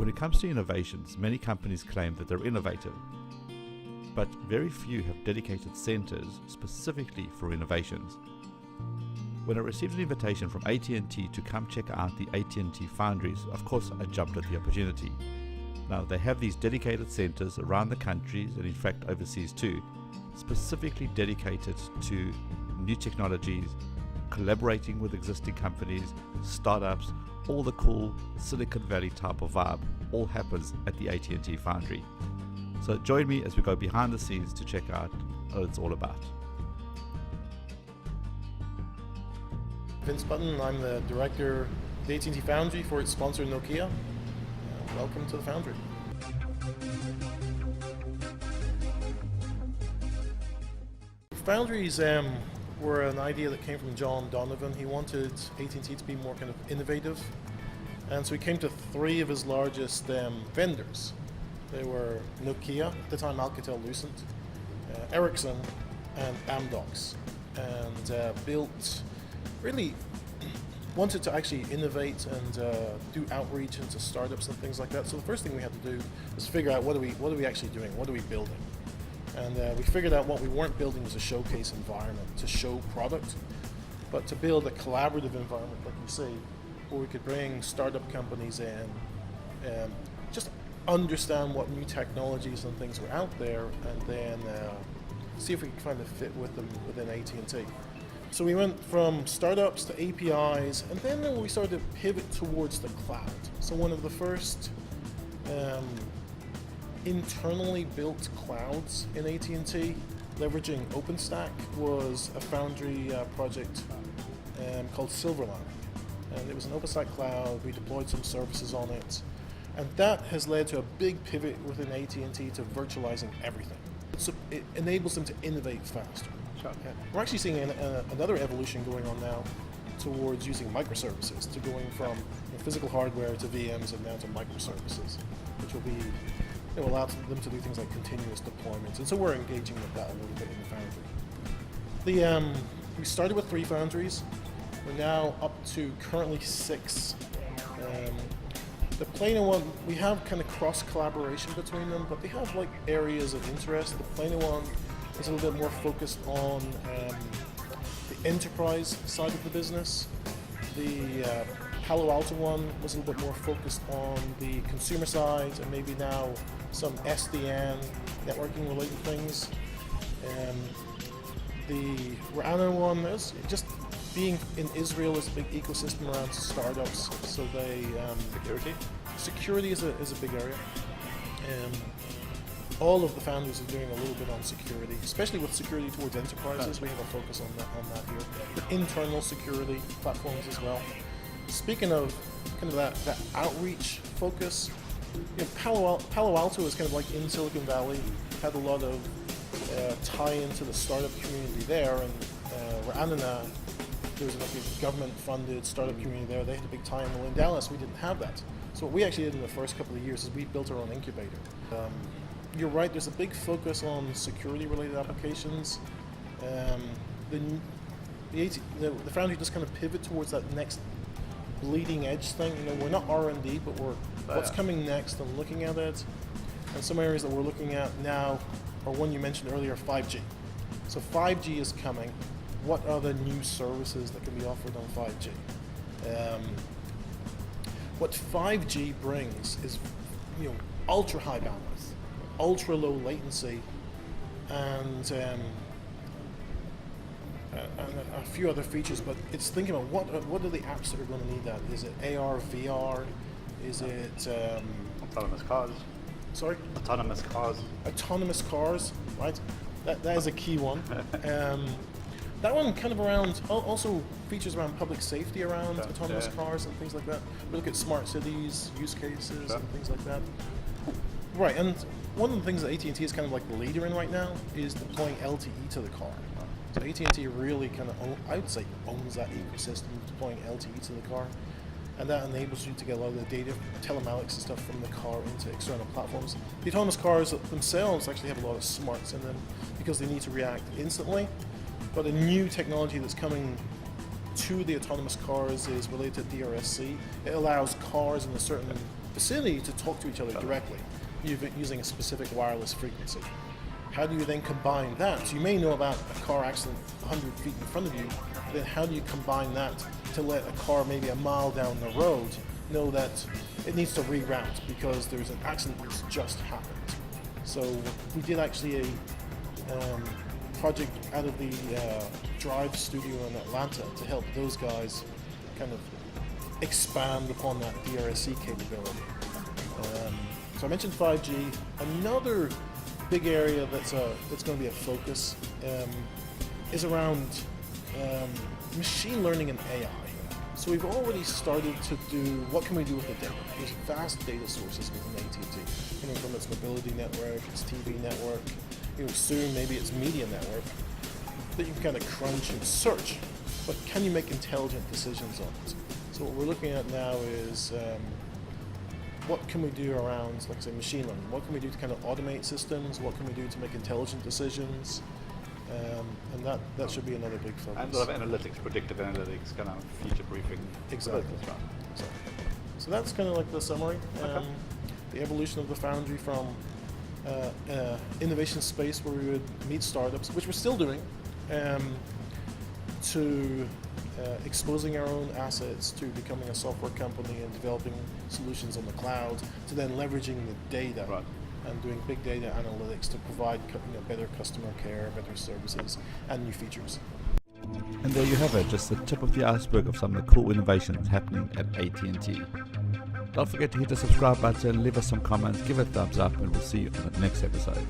When it comes to innovations, many companies claim that they're innovative, but very few have dedicated centers specifically for innovations. When I received an invitation from AT&T to come check out the AT&T Foundries, of course I jumped at the opportunity. Now they have these dedicated centers around the countries and in fact overseas too, specifically dedicated to new technologies, collaborating with existing companies, startups, all the cool Silicon Valley type of vibe all happens at the AT&T Foundry. So join me as we go behind the scenes to check out what it's all about. Vincent Button, I'm the director of the AT&T Foundry for its sponsor Nokia. Welcome to the Foundry. Foundries were an idea that came from John Donovan. He wanted AT&T to be more kind of innovative, and so he came to three of his largest vendors. They were Nokia, at the time Alcatel-Lucent, Ericsson, and Amdocs, and really wanted to actually innovate and do outreach into startups and things like that. So the first thing we had to do was figure out what are we actually doing, what are we building? And we figured out what we weren't building was a showcase environment to show product, but to build a collaborative environment, like you say, where we could bring startup companies in, just understand what new technologies and things were out there, and then see if we could find a fit with them within AT&T. So we went from startups to APIs, and then we started to pivot towards the cloud. So one of the first internally built clouds in AT&T, leveraging OpenStack, was a Foundry project called Silverline. And it was an OpenStack cloud. We deployed some services on it. And that has led to a big pivot within AT&T to virtualizing everything. So it enables them to innovate faster. We're actually seeing another evolution going on now towards using microservices, to going from physical hardware to VMs and now to microservices, which will allow them to do things like continuous deployments. And so we're engaging with that a little bit in the Foundry. We started with 3 Foundries. We're now up to currently 6. The Plano one, we have kind of cross collaboration between them, but they have like areas of interest. The Plano one is a little bit more focused on the enterprise side of the business. The Palo Alto one was a little bit more focused on the consumer side, and maybe now some SDN, networking related things. The Rana one is just being in Israel is a big ecosystem around startups, so they security is a big area. All of the founders are doing a little bit on security, especially with security towards enterprises. We have a focus on that here. But internal security platforms as well. Speaking of kind of that outreach focus, Palo Alto is kind of like in Silicon Valley, had a lot of tie into the startup community there, and Ranana, there was like a government-funded startup community there. They had a big tie in. Well, in Dallas, we didn't have that. So what we actually did in the first couple of years is we built our own incubator. You're right, there's a big focus on security-related applications. The Foundry just kind of pivot towards that next bleeding edge thing. We're not R&D, but we're what's coming next and looking at it. And some areas that we're looking at now are one you mentioned earlier, 5G. So 5G is coming. What are the new services that can be offered on 5G? What 5G brings is, ultra high bandwidth, ultra low latency, and a few other features. But it's thinking about what are the apps that are going to need that? Is it AR, VR? Is it autonomous cars? Sorry? Autonomous cars. Autonomous cars, right? That is a key one. That one kind of around, also features around public safety around autonomous cars and things like that. We look at smart cities, use cases, and things like that. Right, and one of the things that AT&T is kind of like the leader in right now is deploying LTE to the car. So AT&T really kind of, I would say, owns that ecosystem, deploying LTE to the car. And that enables you to get a lot of the data, telematics and stuff from the car into external platforms. The autonomous cars themselves actually have a lot of smarts in them because they need to react instantly. But a new technology that's coming to the autonomous cars is related to DRSC. It allows cars in a certain facility to talk to each other directly using a specific wireless frequency. How do you then combine that? So you may know about a car accident 100 feet in front of you, then how do you combine that to let a car maybe a mile down the road know that it needs to reroute because there's an accident that's just happened? So we did actually a project out of the Drive studio in Atlanta to help those guys kind of expand upon that DRSC capability. So I mentioned 5G. Another big area that's going to be a focus is around machine learning and AI. So we've already started to do, what can we do with the data? There's vast data sources within AT&T, from its mobility network, its TV network, soon maybe its media network, that you can kind of crunch and search, but can you make intelligent decisions on it? So what we're looking at now is what can we do around, like I say, machine learning? What can we do to kind of automate systems? What can we do to make intelligent decisions? And that should be another big focus. And a lot of analytics, predictive analytics, kind of future briefing. Exactly. So that's kind of like the summary. The evolution of the Foundry from innovation space where we would meet startups, which we're still doing, to exposing our own assets, to becoming a software company and developing solutions on the cloud, to then leveraging the data and doing big data analytics to provide better customer care, better services, and new features. And there you have it, just the tip of the iceberg of some of the cool innovations happening at AT&T. Don't forget to hit the subscribe button, leave us some comments, give it a thumbs up, and we'll see you on the next episode.